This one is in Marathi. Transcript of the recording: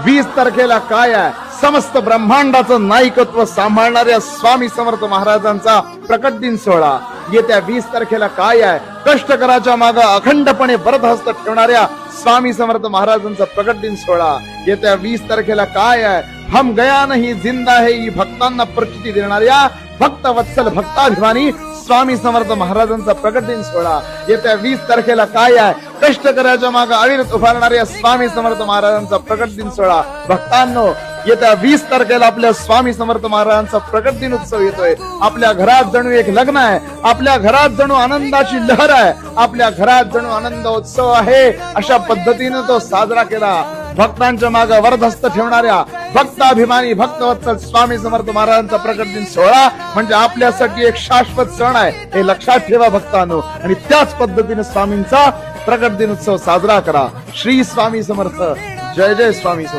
20 तारखेला काय आहे? समस्त ब्रह्मांडाचं नायकत्व सांभाळणाऱ्या स्वामी समर्थ महाराजांचा प्रकट दिन सोहळा. येत्या 20 तारखेला काय आहे? कष्टकराच्या मागे अखंडपणे वरदहस्त ठेवणाऱ्या स्वामी समर्थ महाराजांचा प्रकट दिन सोहळा. येत्या 20 तारखेला काय आहे? हम गया नहीं जिंदा है ही भक्तांना प्रचिती देणाऱ्या भक्त वत्सल भक्ताभिमानी स्वामी समर्थ महाराजांचा प्रकट दिन सोहळा. येत्या 20 तारखेला काय आहे? कष्टकऱ्याच्या मागे अविरत उभारणाऱ्या स्वामी समर्थ महाराजांचा प्रकट दिन सोहळा. भक्तांनो, येत्या 20 तारखेला आपल्या स्वामी समर्थ महाराजांचा प्रकट दिन उत्सव येतोय. आपल्या घरात जणू एक लग्न आहे, आपल्या घरात जणू आनंदाची लहर आहे, आपल्या घरात जणू आनंद उत्सव आहे. अशा पद्धतीने तो साजरा केला. भक्तांच्या मागे वरदहस्त ठेवणाऱ्या भक्ताभिमानी भक्तवत्सल स्वामी समर्थ महाराजांचा प्रकट दिन सोहळा म्हणजे आपल्यासाठी एक शाश्वत सण आहे, हे लक्षात ठेवा भक्तांनो. आणि त्याच पद्धतीने स्वामींचा प्रकट दिन उत्सव साजरा करा. श्री स्वामी समर्थ. जय जय स्वामी समर्थ.